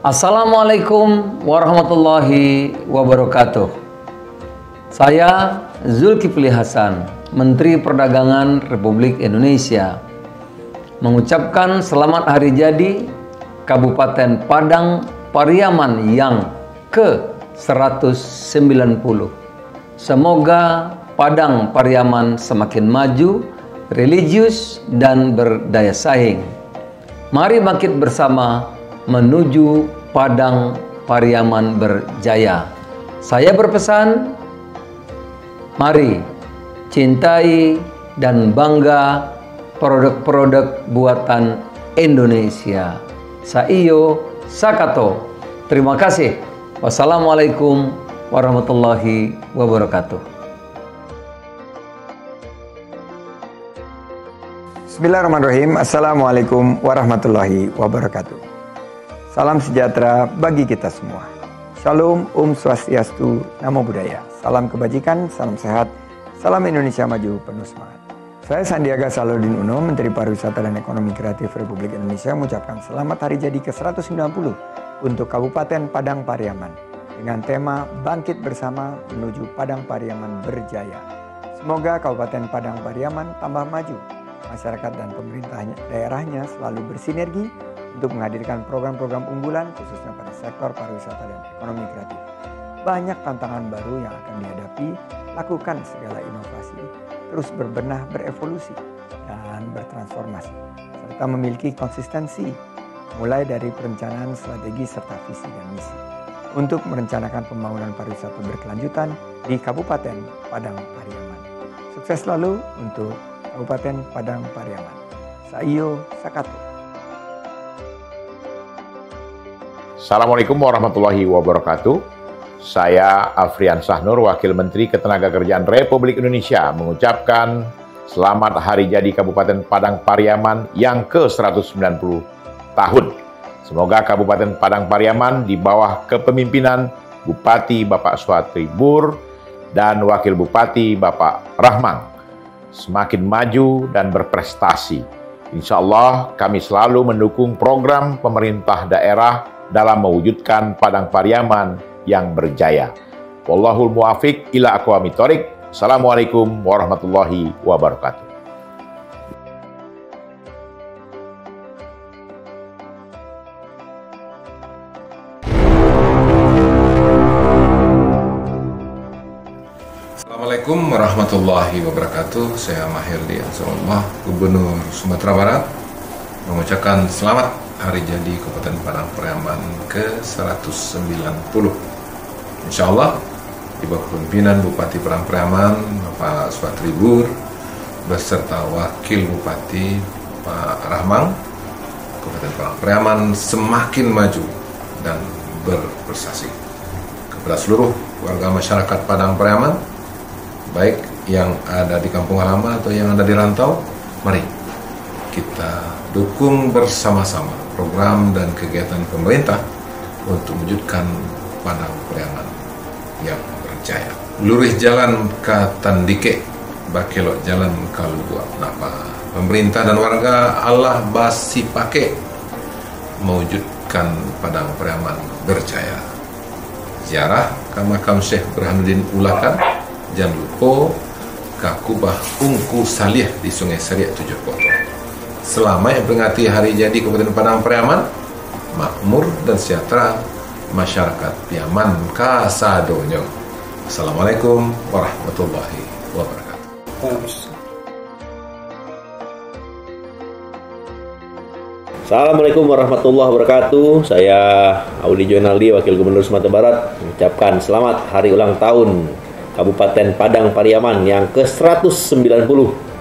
Assalamualaikum warahmatullahi wabarakatuh. Saya Zulkifli Hasan, Menteri Perdagangan Republik Indonesia, mengucapkan selamat hari jadi Kabupaten Padang Pariaman yang ke-190. Semoga Padang Pariaman semakin maju, religius, dan berdaya saing. Mari bangkit bersama menuju Padang Pariaman berjaya. Saya berpesan, mari cintai dan bangga produk-produk buatan Indonesia. Saiyo Sakato. Terima kasih. Wassalamualaikum warahmatullahi wabarakatuh. Bismillahirrahmanirrahim. Assalamualaikum warahmatullahi wabarakatuh. Salam sejahtera bagi kita semua. Shalom, Swastiastu, Namo Buddhaya. Salam kebajikan, salam sehat, salam Indonesia maju, penuh semangat. Saya Sandiaga Salahuddin Uno, Menteri Pariwisata dan Ekonomi Kreatif Republik Indonesia, mengucapkan selamat hari jadi ke-190 untuk Kabupaten Padang Pariaman dengan tema Bangkit Bersama Menuju Padang Pariaman Berjaya. Semoga Kabupaten Padang Pariaman tambah maju, masyarakat dan pemerintah daerahnya selalu bersinergi untuk menghadirkan program-program unggulan khususnya pada sektor pariwisata dan ekonomi kreatif. Banyak tantangan baru yang akan dihadapi, lakukan segala inovasi, terus berbenah, berevolusi, dan bertransformasi, serta memiliki konsistensi, mulai dari perencanaan strategi serta visi dan misi, untuk merencanakan pembangunan pariwisata berkelanjutan di Kabupaten Padang Pariaman. Sukses selalu untuk Kabupaten Padang Pariaman. Saiyo Sakato. Assalamualaikum warahmatullahi wabarakatuh. Saya Afrian Sahnur, Wakil Menteri Ketenagakerjaan Republik Indonesia, mengucapkan selamat hari jadi Kabupaten Padang Pariaman yang ke-190 tahun. Semoga Kabupaten Padang Pariaman di bawah kepemimpinan Bupati Bapak Swatribur dan Wakil Bupati Bapak Rahman semakin maju dan berprestasi. Insya Allah kami selalu mendukung program pemerintah daerah dalam mewujudkan Padang Pariaman yang berjaya. Wallahul muwafiq ila aqwamit thoriq. Assalamualaikum warahmatullahi wabarakatuh. Assalamualaikum warahmatullahi wabarakatuh. Saya Mahirdi Ansarullah, Gubernur Sumatera Barat, mengucapkan selamat hari jadi Kabupaten Padang Pariaman ke-190. Insya Allah di bawah kepemimpinan Bupati Padang Pariaman Bapak Swatribur beserta Wakil Bupati Pak Rahman, Kabupaten Padang Pariaman semakin maju dan berprestasi. Kepada seluruh warga masyarakat Padang Pariaman, baik yang ada di kampung halaman atau yang ada di rantau, mari kita dukung bersama-sama program dan kegiatan pemerintah untuk mewujudkan Padang Pariaman yang berjaya. Lurih jalan ka Tandike, bakelok jalan kalubua napa. Pemerintah dan warga Allah basi pake mewujudkan Padang Pariaman berjaya. Ziarah ke makam Syekh Burhanuddin Ulakan, jangan lupa ke kubah Ungku Salih di Sungai Seriak 7 Kota. Selama yang peringati hari jadi Kabupaten Padang Pariaman, makmur dan sejahtera masyarakat Piaman kasadonyo. Assalamualaikum warahmatullahi wabarakatuh. Assalamualaikum warahmatullahi wabarakatuh. Saya Audi Joinaldi, Wakil Gubernur Sumatera Barat, mengucapkan selamat hari ulang tahun Kabupaten Padang Pariaman yang ke-190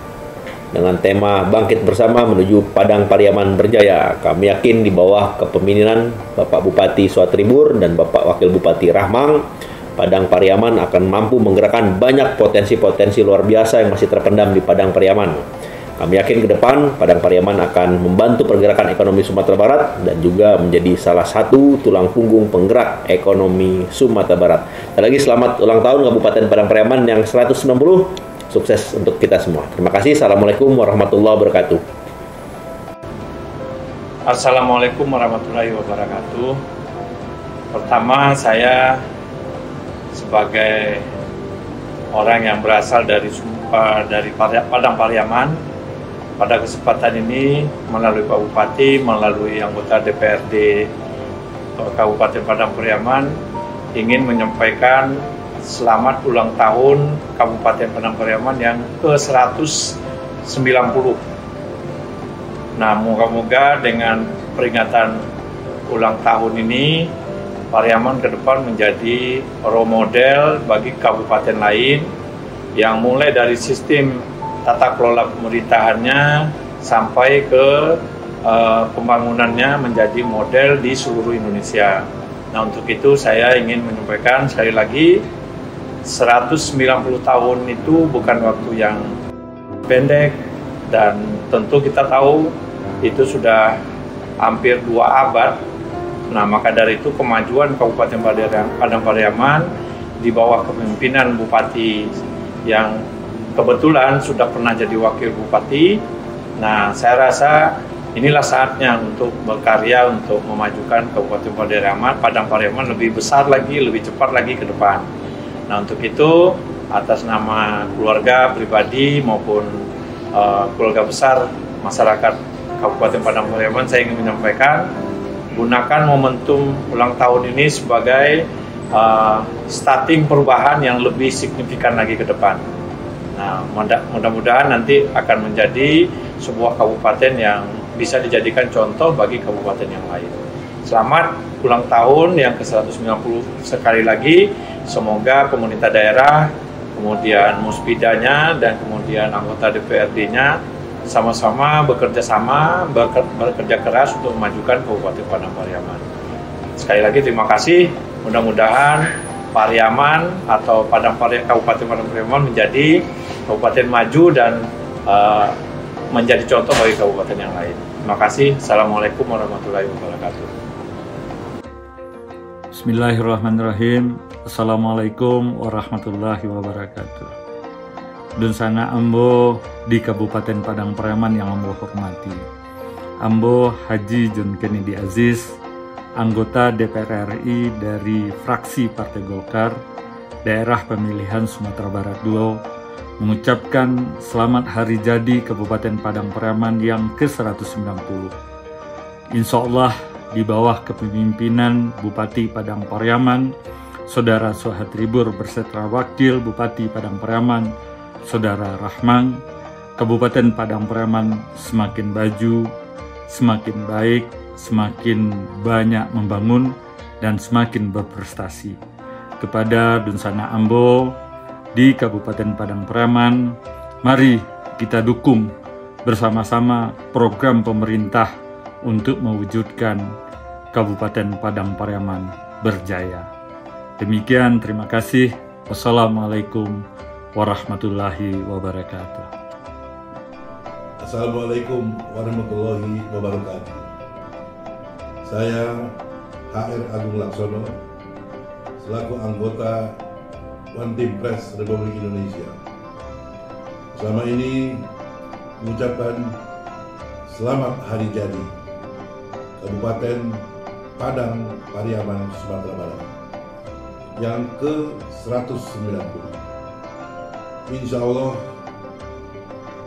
dengan tema Bangkit Bersama Menuju Padang Pariaman Berjaya. Kami yakin di bawah kepemimpinan Bapak Bupati Swatribur dan Bapak Wakil Bupati Rahman, Padang Pariaman akan mampu menggerakkan banyak potensi-potensi luar biasa yang masih terpendam di Padang Pariaman. Kami yakin ke depan Padang Pariaman akan membantu pergerakan ekonomi Sumatera Barat dan juga menjadi salah satu tulang punggung penggerak ekonomi Sumatera Barat. Dan lagi selamat ulang tahun Kabupaten Padang Pariaman yang 190. Sukses untuk kita semua. Terima kasih. Assalamualaikum warahmatullahi wabarakatuh. Assalamualaikum warahmatullahi wabarakatuh. Pertama, saya sebagai orang yang berasal dari Padang Pariaman, pada kesempatan ini melalui Pak Bupati, melalui anggota DPRD Kabupaten Padang Pariaman, ingin menyampaikan selamat ulang tahun Kabupaten Padang Pariaman yang ke-190. Nah, moga-moga dengan peringatan ulang tahun ini, Pariaman ke depan menjadi role model bagi kabupaten lain yang mulai dari sistem tata kelola pemerintahannya sampai ke pembangunannya menjadi model di seluruh Indonesia. Nah, untuk itu saya ingin menyampaikan sekali lagi, 190 tahun itu bukan waktu yang pendek, dan tentu kita tahu itu sudah hampir 2 abad. Nah, maka dari itu kemajuan Kabupaten Padang Pariaman di bawah kepemimpinan Bupati yang kebetulan sudah pernah jadi wakil Bupati. Nah, saya rasa inilah saatnya untuk berkarya untuk memajukan Kabupaten Padang Pariaman lebih besar lagi, lebih cepat lagi ke depan. Nah, untuk itu atas nama keluarga pribadi maupun keluarga besar masyarakat Kabupaten Padang Pariaman, saya ingin menyampaikan, gunakan momentum ulang tahun ini sebagai starting perubahan yang lebih signifikan lagi ke depan. Nah, mudah-mudahan nanti akan menjadi sebuah kabupaten yang bisa dijadikan contoh bagi kabupaten yang lain. Selamat ulang tahun yang ke-190 sekali lagi. Semoga pemerintah daerah, kemudian Muspidanya, dan kemudian anggota DPRD-nya sama-sama bekerja keras untuk memajukan Kabupaten Padang Pariaman. Sekali lagi terima kasih. Mudah-mudahan Pariaman atau Kabupaten Padang Pariaman menjadi kabupaten maju dan menjadi contoh bagi kabupaten yang lain. Terima kasih. Assalamualaikum warahmatullahi wabarakatuh. Bismillahirrahmanirrahim. Assalamualaikum warahmatullahi wabarakatuh. Dunsana Ambo di Kabupaten Padang Pariaman yang Ambo hormati. Ambo Haji John Kennedy Aziz, anggota DPR RI dari fraksi Partai Golkar, daerah pemilihan Sumatera Barat 2, mengucapkan selamat hari jadi Kabupaten Padang Pariaman yang ke-190. Insya Allah di bawah kepemimpinan Bupati Padang Pariaman, Saudara Suhatribur berserta Wakil Bupati Padang Pariaman, Saudara Rahman, Kabupaten Padang Pariaman semakin maju, semakin baik, semakin banyak membangun, dan semakin berprestasi. Kepada Dunsana Ambo di Kabupaten Padang Pariaman, mari kita dukung bersama-sama program pemerintah untuk mewujudkan Kabupaten Padang Pariaman berjaya. Demikian, terima kasih. Wassalamualaikum warahmatullahi wabarakatuh. Assalamualaikum warahmatullahi wabarakatuh. Saya HR Agung Laksono selaku anggota One Team Press Republik Indonesia. Selama ini mengucapkan selamat hari jadi Kabupaten Padang Pariaman Sumatera Barat yang ke-190. Insya Allah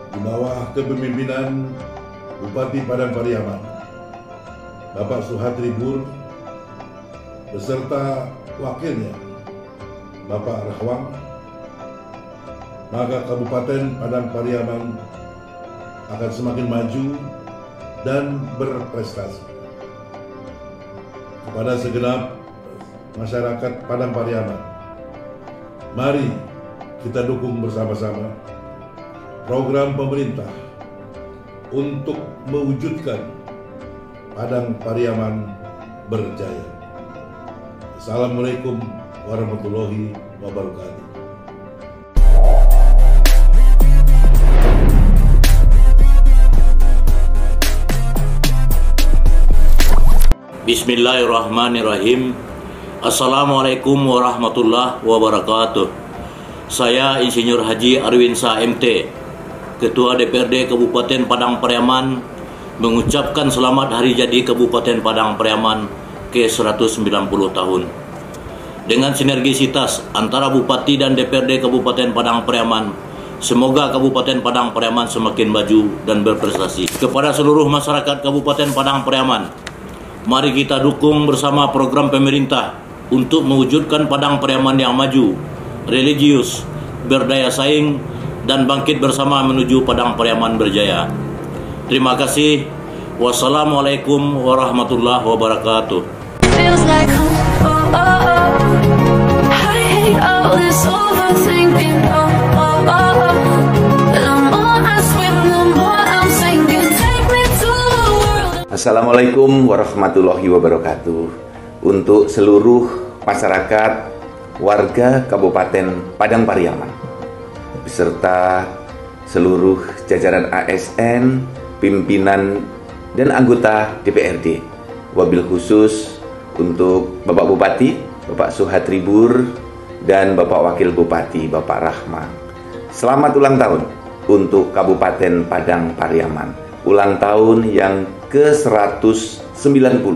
di bawah kepemimpinan Bupati Padang Pariaman, Bapak Suhatribur beserta wakilnya, Bapak Rahwang, maka Kabupaten Padang Pariaman akan semakin maju dan berprestasi. Kepada segenap masyarakat Padang Pariaman, mari kita dukung bersama-sama program pemerintah untuk mewujudkan Padang Pariaman berjaya. Assalamualaikum warahmatullahi wabarakatuh. Bismillahirrahmanirrahim. Assalamualaikum warahmatullahi wabarakatuh. Saya Insinyur Haji Arwinsa MT, Ketua DPRD Kabupaten Padang Pariaman, mengucapkan selamat hari jadi Kabupaten Padang Pariaman ke-190 tahun. Dengan sinergisitas antara Bupati dan DPRD Kabupaten Padang Pariaman, semoga Kabupaten Padang Pariaman semakin maju dan berprestasi. Kepada seluruh masyarakat Kabupaten Padang Pariaman, mari kita dukung bersama program pemerintah untuk mewujudkan Padang Pariaman yang maju, religius, berdaya saing, dan bangkit bersama menuju Padang Pariaman berjaya. Terima kasih. Wassalamualaikum warahmatullahi wabarakatuh. Feels like home, oh, oh, oh. I hate all this overthinking, oh, oh, oh, oh. The more I swim, the more I'm sinking. Take me to the world. Assalamualaikum warahmatullahi wabarakatuh. Untuk seluruh masyarakat warga Kabupaten Padang Pariaman beserta seluruh jajaran ASN, pimpinan dan anggota DPRD, wabil khusus untuk Bapak Bupati, Bapak Suhatribur, dan Bapak Wakil Bupati, Bapak Rahma. Selamat ulang tahun untuk Kabupaten Padang Pariaman, ulang tahun yang ke-190.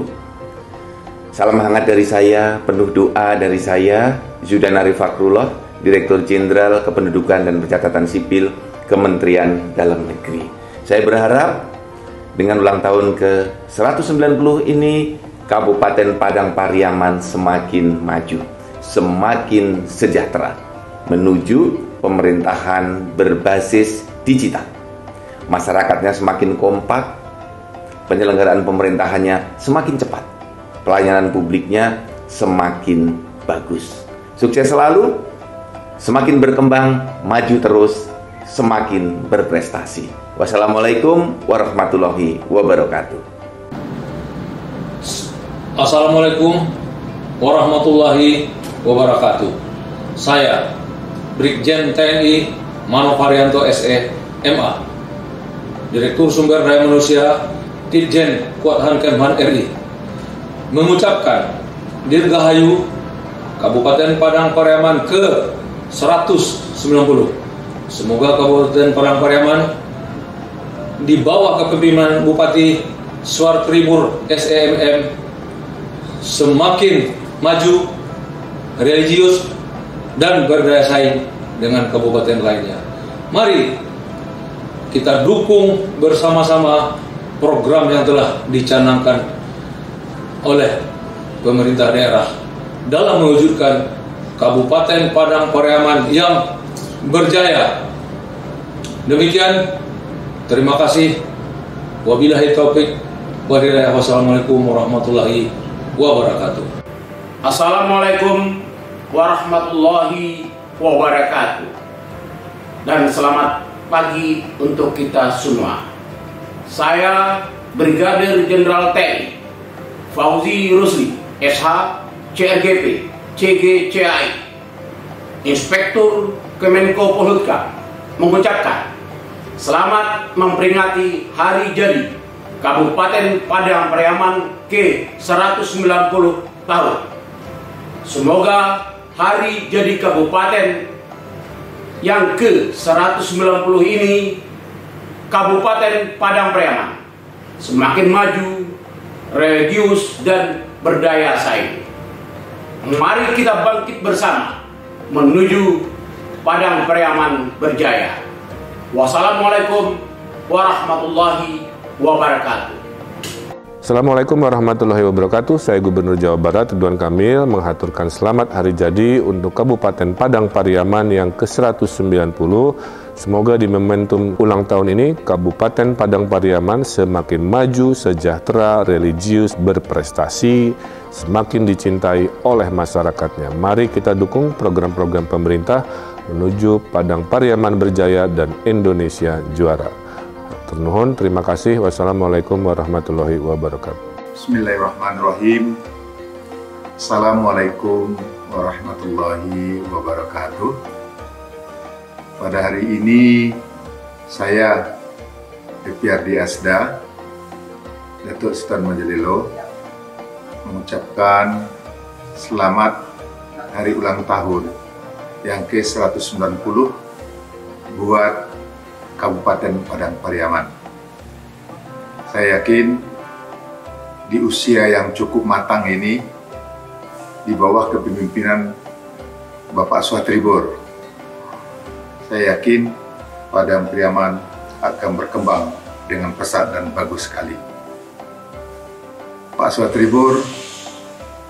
Salam hangat dari saya, penuh doa dari saya, Zudan Arif Fakrullah, Direktur Jenderal Kependudukan dan Pencatatan Sipil Kementerian Dalam Negeri. Saya berharap dengan ulang tahun ke-190 ini, Kabupaten Padang Pariaman semakin maju, semakin sejahtera, menuju pemerintahan berbasis digital. Masyarakatnya semakin kompak, penyelenggaraan pemerintahannya semakin cepat, pelayanan publiknya semakin bagus. Sukses selalu, semakin berkembang, maju terus, semakin berprestasi. Wassalamualaikum warahmatullahi wabarakatuh. Assalamualaikum warahmatullahi wabarakatuh. Saya Brigjen TNI Mano Faryanto SE, MA, Direktur Sumber Daya Manusia Ditjen Kuathan Kemhan RI, mengucapkan Dirgahayu Kabupaten Padang Pariaman ke-190. Semoga Kabupaten Padang Pariaman di bawah kepemimpinan Bupati Suhatribur SEMM semakin maju, religius, dan berdaya saing dengan kabupaten lainnya. Mari kita dukung bersama-sama program yang telah dicanangkan oleh pemerintah daerah dalam mewujudkan Kabupaten Padang Pariaman yang berjaya. Demikian, terima kasih. Wabillahi taufik wal hidayah. Wassalamualaikum warahmatullahi wabarakatuh. Assalamualaikum warahmatullahi wabarakatuh. Dan selamat pagi untuk kita semua. Saya Brigadir Jenderal TNI Fauzi Rusli, SH, CRGP, CGCAI, Inspektur Kemenko Polhukam, mengucapkan selamat memperingati hari jadi Kabupaten Padang Pariaman ke-190 tahun. Semoga hari jadi kabupaten yang ke-190 ini, Kabupaten Padang Pariaman, semakin maju, religius, dan berdaya saing. Mari kita bangkit bersama menuju Padang Pariaman berjaya. Wassalamualaikum warahmatullahi wabarakatuh. Assalamualaikum warahmatullahi wabarakatuh. Saya Gubernur Jawa Barat Ridwan Kamil menghaturkan selamat hari jadi untuk Kabupaten Padang Pariaman yang ke-190. Semoga di momentum ulang tahun ini Kabupaten Padang Pariaman semakin maju, sejahtera, religius, berprestasi, semakin dicintai oleh masyarakatnya. Mari kita dukung program-program pemerintah menuju Padang Pariaman berjaya dan Indonesia juara. Ternuhun, terima kasih. Wassalamualaikum warahmatullahi wabarakatuh. Bismillahirrahmanirrahim. Assalamualaikum warahmatullahi wabarakatuh. Pada hari ini saya DPRD Asda Datuk Sultan Majalilo mengucapkan selamat hari ulang tahun yang ke-190 buat Kabupaten Padang Pariaman. Saya yakin di usia yang cukup matang ini, di bawah kepemimpinan Bapak Swatribur, saya yakin Padang Pariaman akan berkembang dengan pesat dan bagus sekali. Pak Swatribur,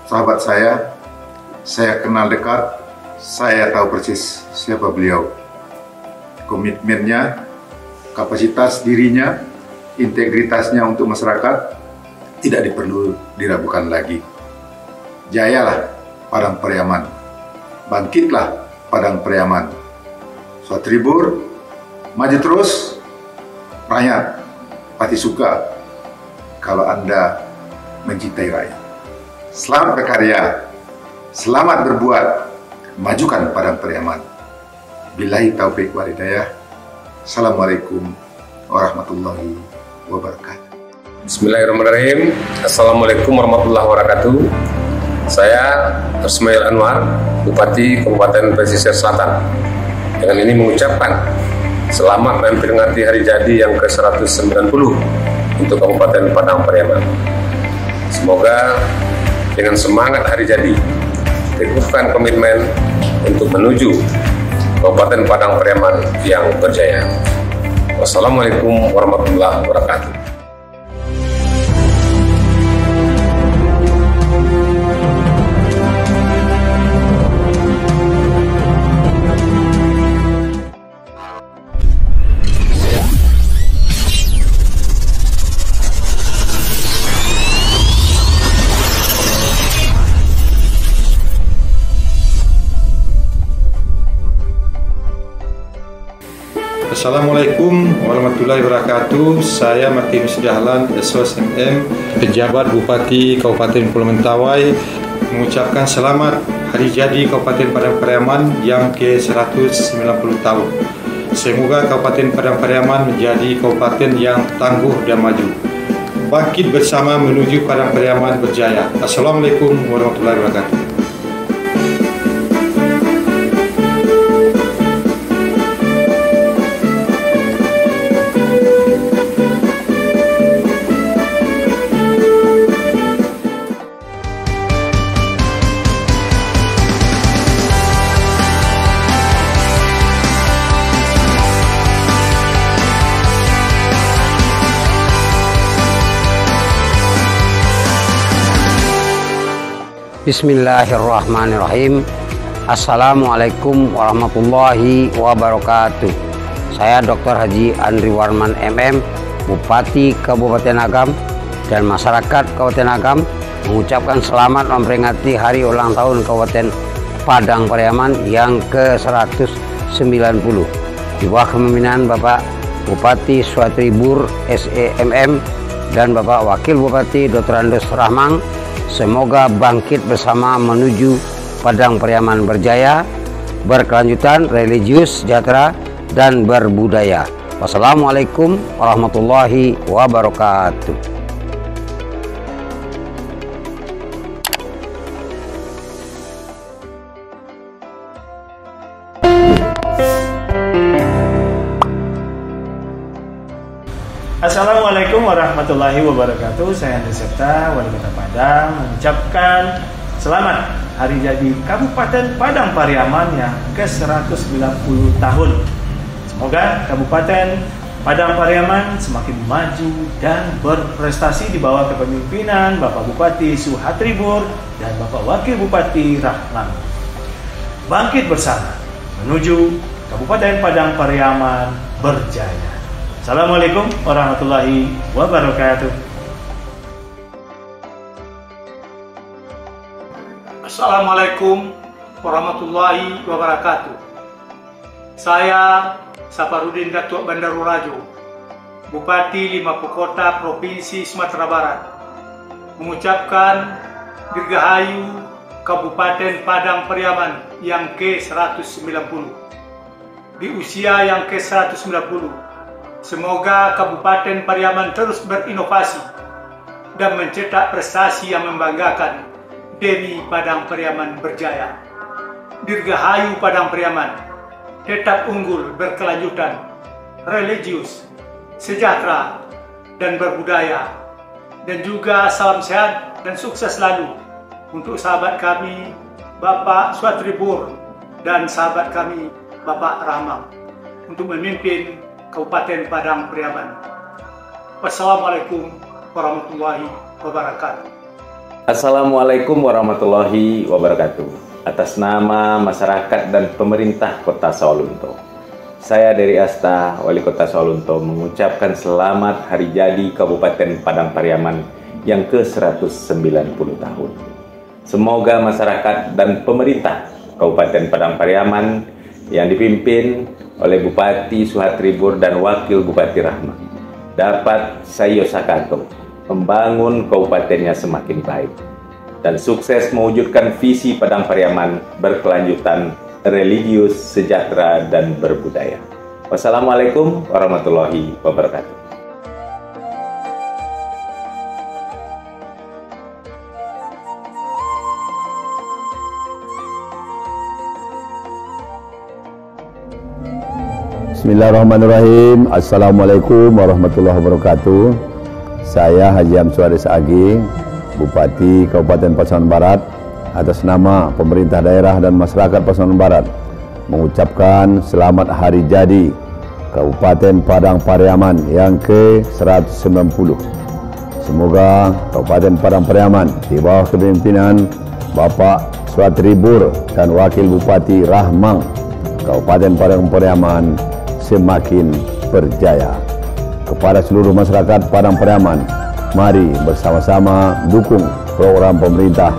sahabat saya kenal dekat, saya tahu persis siapa beliau. Komitmennya, kapasitas dirinya, integritasnya untuk masyarakat tidak perlu diragukan lagi. Jayalah Padang Pariaman, bangkitlah Padang Pariaman. Swatribur, maju terus. Rakyat pasti suka kalau Anda mencintai rakyat. Selamat berkarya, selamat berbuat, majukan Padang Pariaman. Billahi taufiq wal hidayah. Assalamualaikum warahmatullahi wabarakatuh. Bismillahirrahmanirrahim. Assalamualaikum warahmatullahi wabarakatuh. Saya Ismail Anwar, Bupati Kabupaten Pesisir Selatan. Dengan ini mengucapkan selamat memperingati hari jadi yang ke-190 untuk Kabupaten Padang Pariaman. Semoga dengan semangat hari jadi, teguhkan komitmen untuk menuju Kabupaten Padang Pariaman yang berjaya. Wassalamualaikum warahmatullahi wabarakatuh. Assalamualaikum warahmatullahi wabarakatuh. Saya Martin Dahlan, SOSMM, penjabat Bupati Kabupaten Pulau Mentawai, mengucapkan selamat hari jadi Kabupaten Padang Pariaman yang ke-190 tahun. Semoga Kabupaten Padang Pariaman menjadi kabupaten yang tangguh dan maju. Bangkit bersama menuju Padang Pariaman berjaya. Assalamualaikum warahmatullahi wabarakatuh. Bismillahirrahmanirrahim. Assalamualaikum warahmatullahi wabarakatuh. Saya Dr. Haji Andri Warman MM, Bupati Kabupaten Agam dan masyarakat Kabupaten Agam mengucapkan selamat memperingati hari ulang tahun Kabupaten Padang Pariaman yang ke-190 di bawah kepemimpinan Bapak Bupati Swatribur SEMM dan Bapak Wakil Bupati Dr. Andus Rahmang. Semoga bangkit bersama menuju Padang Pariaman berjaya, berkelanjutan, religius, sejahtera, dan berbudaya. Wassalamualaikum warahmatullahi wabarakatuh. Assalamualaikum warahmatullahi wabarakatuh. Saya Andri Septa, Wali Kota Padang, mengucapkan selamat hari jadi Kabupaten Padang Pariaman yang ke-190 tahun. Semoga Kabupaten Padang Pariaman semakin maju dan berprestasi di bawah kepemimpinan Bapak Bupati Swatribur dan Bapak Wakil Bupati Rahman. Bangkit bersama menuju Kabupaten Padang Pariaman berjaya. Assalamualaikum warahmatullahi wabarakatuh. Assalamualaikum warahmatullahi wabarakatuh. Saya Saparudin Datuk Bandaru Rajo, Bupati Lima Kota Provinsi Sumatera Barat, mengucapkan Dirgahayu Kabupaten Padang Pariaman yang ke-190. Di usia yang ke-190, semoga Kabupaten Pariaman terus berinovasi dan mencetak prestasi yang membanggakan demi Padang Pariaman berjaya. Dirgahayu Padang Pariaman, tetap unggul, berkelanjutan, religius, sejahtera, dan berbudaya. dan juga salam sehat dan sukses selalu untuk sahabat kami Bapak Swatribur dan sahabat kami Bapak Rahmang untuk memimpin Kabupaten Padang Pariaman. Wassalamualaikum warahmatullahi wabarakatuh. Assalamualaikum warahmatullahi wabarakatuh. Atas nama masyarakat dan pemerintah Kota Sawalunto, saya dari Asta, Wali Kota Sawalunto, mengucapkan selamat hari jadi Kabupaten Padang Pariaman yang ke-190 tahun. Semoga masyarakat dan pemerintah Kabupaten Padang Pariaman yang dipimpin oleh Bupati Suhatribur dan Wakil Bupati Rahma dapat sayosakato membangun kabupatennya semakin baik dan sukses mewujudkan visi Padang Pariaman berkelanjutan, religius, sejahtera, dan berbudaya. Wassalamualaikum warahmatullahi wabarakatuh. Bismillahirrahmanirrahim. Assalamualaikum warahmatullahi wabarakatuh. Saya Haji Amsuaris Agi, Bupati Kabupaten Pasaman Barat, atas nama pemerintah daerah dan masyarakat Pasaman Barat mengucapkan selamat hari jadi Kabupaten Padang Pariaman yang ke-190. Semoga Kabupaten Padang Pariaman di bawah kepemimpinan Bapak Swatribur dan Wakil Bupati Rahmang Kabupaten Padang Pariaman semakin berjaya. Kepada seluruh masyarakat Padang Pariaman, mari bersama-sama dukung program pemerintah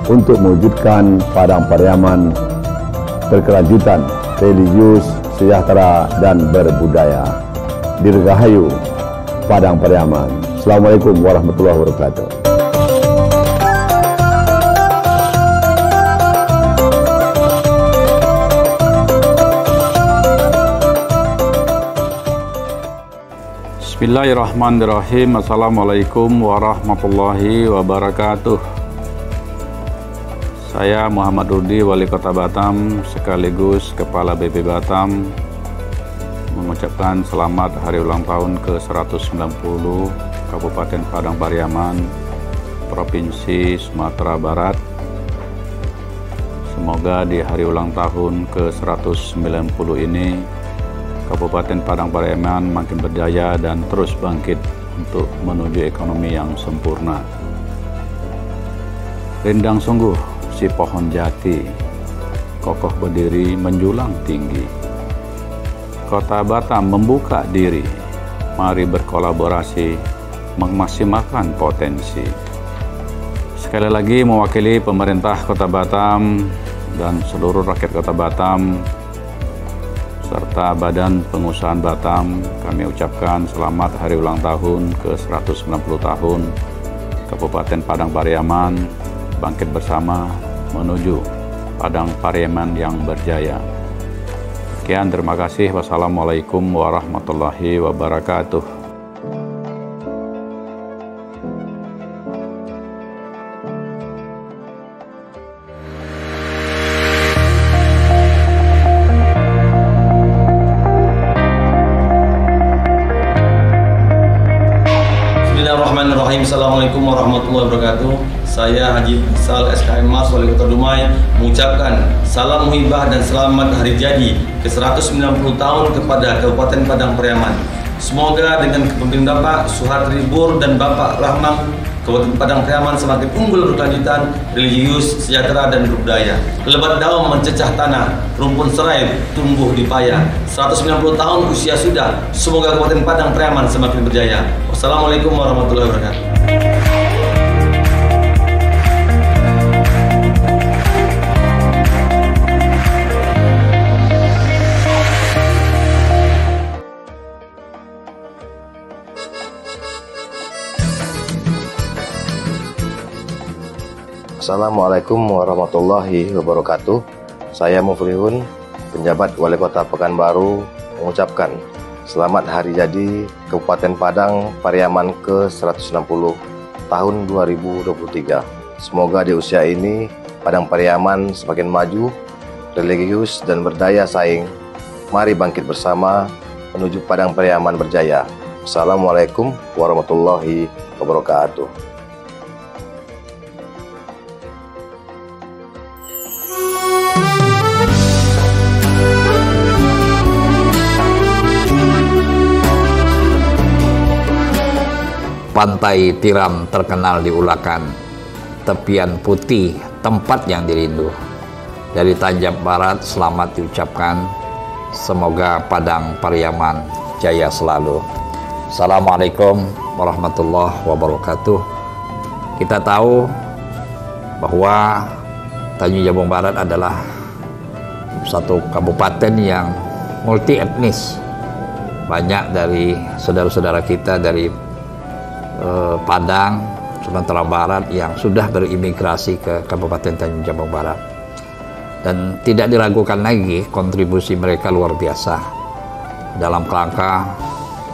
untuk mewujudkan Padang Pariaman berkelanjutan, religius, sejahtera, dan berbudaya. Dirgahayu Padang Pariaman. Assalamualaikum warahmatullahi wabarakatuh. Bismillahirrahmanirrahim. Assalamualaikum warahmatullahi wabarakatuh. Saya Muhammad Rudi, Wali Kota Batam sekaligus Kepala BP Batam, mengucapkan selamat hari ulang tahun ke-190 Kabupaten Padang Pariaman, Provinsi Sumatera Barat. Semoga di hari ulang tahun ke-190 ini Kabupaten Padang Pariaman makin berjaya dan terus bangkit untuk menuju ekonomi yang sempurna. Rindang sungguh si pohon jati, kokoh berdiri menjulang tinggi. Kota Batam membuka diri, mari berkolaborasi, memaksimalkan potensi. Sekali lagi mewakili pemerintah Kota Batam dan seluruh rakyat Kota Batam, serta Badan Pengusahaan Batam, kami ucapkan selamat hari ulang tahun ke-190 tahun Kabupaten Padang Pariaman, bangkit bersama menuju Padang Pariaman yang berjaya. Sekian, terima kasih. Wassalamualaikum warahmatullahi wabarakatuh. Bismillahirrahmanirrahim. Assalamualaikum warahmatullahi wabarakatuh. Saya Haji Sal SKM Mas, Wali Kota Dumai, mengucapkan salam muhibah dan selamat hari jadi ke-190 tahun kepada Kabupaten Padang Pariaman. Semoga dengan kepemimpinan Bapak Suhatribur dan Bapak Rahmang, Kabupaten Padang Pariaman semakin unggul berkelanjutan, religius, sejahtera, dan berbudaya. Lebat daun mencecah tanah, rumpun serai tumbuh di payah. 190 tahun usia sudah, semoga Kabupaten Padang Pariaman semakin berjaya. Wassalamualaikum warahmatullahi wabarakatuh. Assalamualaikum warahmatullahi wabarakatuh. Saya Muflihun, penjabat Wali Kota Pekanbaru, mengucapkan selamat hari jadi Kabupaten Padang Pariaman ke-160 tahun 2023. Semoga di usia ini Padang Pariaman semakin maju, religius, dan berdaya saing. Mari bangkit bersama menuju Padang Pariaman berjaya. Assalamualaikum warahmatullahi wabarakatuh. Pantai Tiram terkenal di Ulakan, tepian putih, tempat yang dirindu. Dari Tanjab Barat, selamat diucapkan. Semoga Padang Pariaman jaya selalu. Assalamualaikum warahmatullahi wabarakatuh. Kita tahu bahwa Tanjung Jabung Barat adalah satu kabupaten yang multi etnis. Banyak dari saudara-saudara kita dari Padang, Sumatera Barat yang sudah berimigrasi ke Kabupaten Tanjung Jabung Barat, dan tidak diragukan lagi kontribusi mereka luar biasa dalam kerangka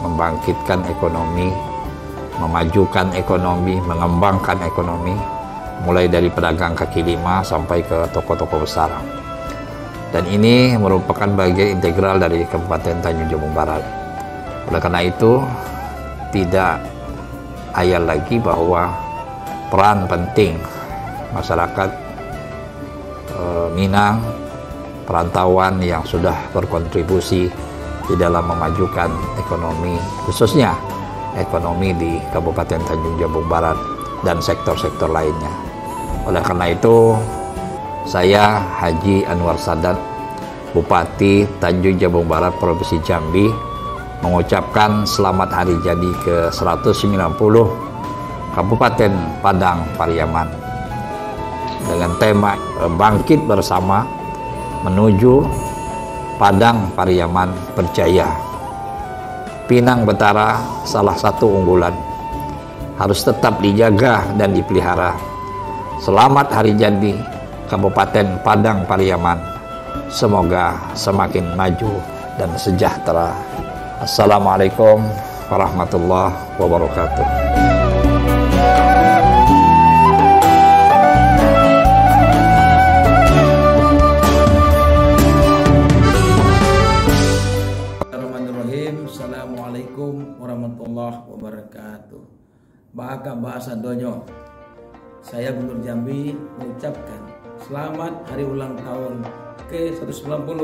membangkitkan ekonomi, memajukan ekonomi, mengembangkan ekonomi, mulai dari pedagang kaki lima sampai ke toko-toko besar. Dan ini merupakan bagian integral dari Kabupaten Tanjung Jabung Barat. Oleh karena itu, tidak ayal lagi bahwa peran penting masyarakat Minang, perantauan yang sudah berkontribusi di dalam memajukan ekonomi, khususnya ekonomi di Kabupaten Tanjung Jabung Barat dan sektor-sektor lainnya. Oleh karena itu, saya Haji Anwar Sadat, Bupati Tanjung Jabung Barat Provinsi Jambi, mengucapkan selamat hari jadi ke-190 Kabupaten Padang Pariaman dengan tema Bangkit Bersama Menuju Padang Pariaman Berjaya. Pinang Betara, salah satu unggulan, harus tetap dijaga dan dipelihara. Selamat hari jadi Kabupaten Padang Pariaman, semoga semakin maju dan sejahtera. Assalamualaikum warahmatullahi wabarakatuh. Bismillahirrahmanirrahim. Assalamualaikum warahmatullahi wabarakatuh. Bahasa bahasa donyo. Saya Gubernur Jambi mengucapkan selamat hari ulang tahun ke-190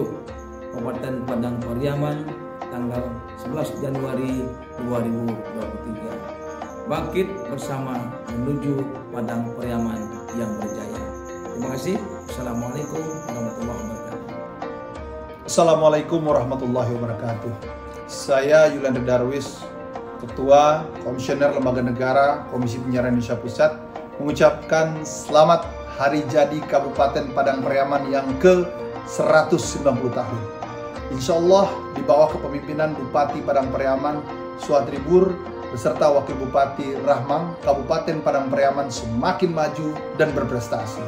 Kabupaten Padang Pariaman tanggal 11 Januari 2023. Bangkit bersama menuju Padang Pariaman yang berjaya. Terima kasih. Assalamualaikum warahmatullahi wabarakatuh. Assalamualaikum warahmatullahi wabarakatuh. Saya Yulanda Darwis, Ketua Komisioner Lembaga Negara Komisi Penyiaran Indonesia Pusat, mengucapkan selamat hari jadi Kabupaten Padang Pariaman yang ke-190 tahun. Insya Allah di bawah kepemimpinan Bupati Padang Pariaman Suatribur beserta Wakil Bupati Rahmang, Kabupaten Padang Pariaman semakin maju dan berprestasi.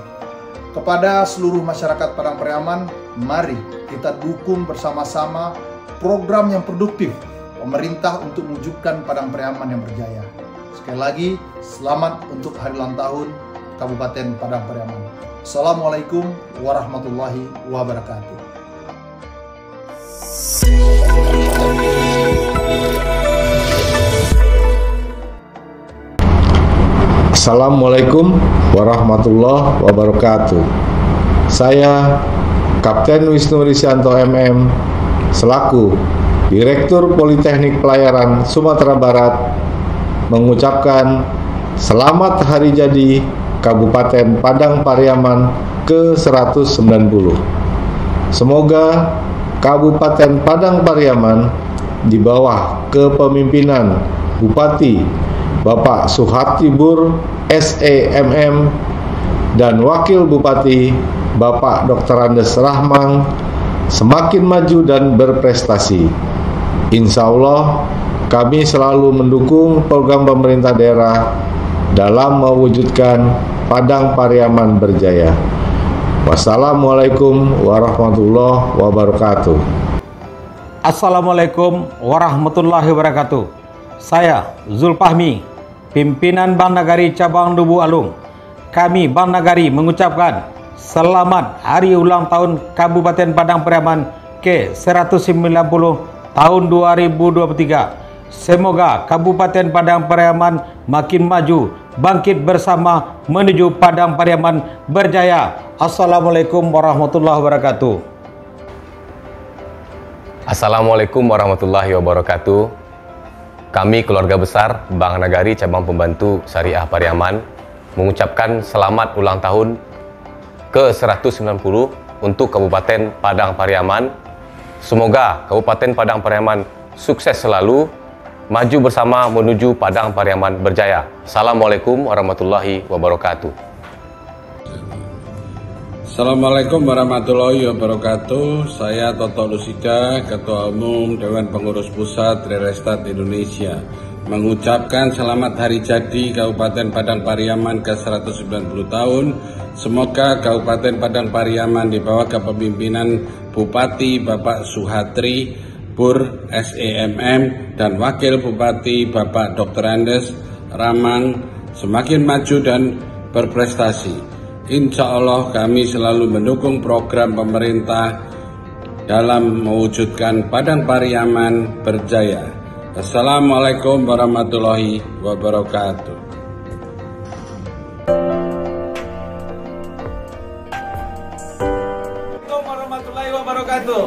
Kepada seluruh masyarakat Padang Pariaman, mari kita dukung bersama-sama program yang produktif pemerintah untuk mewujudkan Padang Pariaman yang berjaya. Sekali lagi, selamat untuk hari ulang tahun Kabupaten Padang Pariaman. Assalamualaikum warahmatullahi wabarakatuh. Assalamualaikum warahmatullahi wabarakatuh. Saya Kapten Wisnu Risyanto MM selaku Direktur Politeknik Pelayaran Sumatera Barat mengucapkan selamat hari jadi Kabupaten Padang Pariaman ke-190. Semoga Kabupaten Padang Pariaman di bawah kepemimpinan Bupati Bapak Suhartibur SEMM dan Wakil Bupati Bapak Dr. Andes Rahmang semakin maju dan berprestasi. Insya Allah kami selalu mendukung program pemerintah daerah dalam mewujudkan Padang Pariaman berjaya. Wassalamualaikum warahmatullahi wabarakatuh. Assalamualaikum warahmatullahi wabarakatuh. Saya Zulfahmi, pimpinan Bank Nagari Cabang Dubu Alung. Kami Bank Nagari mengucapkan selamat hari ulang tahun Kabupaten Padang Pariaman ke-190 tahun 2023. Semoga Kabupaten Padang Pariaman makin maju, bangkit bersama menuju Padang Pariaman berjaya. Assalamualaikum warahmatullahi wabarakatuh. Assalamualaikum warahmatullahi wabarakatuh. Kami keluarga besar Bank Nagari Cabang Pembantu Syariah Pariaman mengucapkan selamat ulang tahun ke-190 untuk Kabupaten Padang Pariaman. Semoga Kabupaten Padang Pariaman sukses selalu, maju bersama menuju Padang Pariaman berjaya. Assalamualaikum warahmatullahi wabarakatuh. Assalamualaikum warahmatullahi wabarakatuh. Saya Toto Lusida, Ketua Umum Dewan Pengurus Pusat Real Estate Indonesia, mengucapkan selamat hari jadi Kabupaten Padang Pariaman ke-190 tahun. Semoga Kabupaten Padang Pariaman di bawah kepemimpinan Bupati Bapak Suhatri Bur SEMM dan Wakil Bupati Bapak Dr. Andes Ramang semakin maju dan berprestasi. Insya Allah kami selalu mendukung program pemerintah dalam mewujudkan Padang Pariaman berjaya. Assalamualaikum warahmatullahi wabarakatuh. Assalamualaikum warahmatullahi wabarakatuh.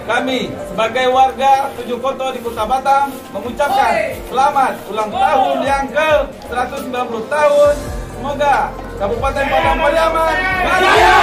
Kami sebagai warga 7 Koto di Kota Batam mengucapkan selamat ulang tahun yang ke-190 tahun. Semoga Kabupaten Padang Pariaman berjaya.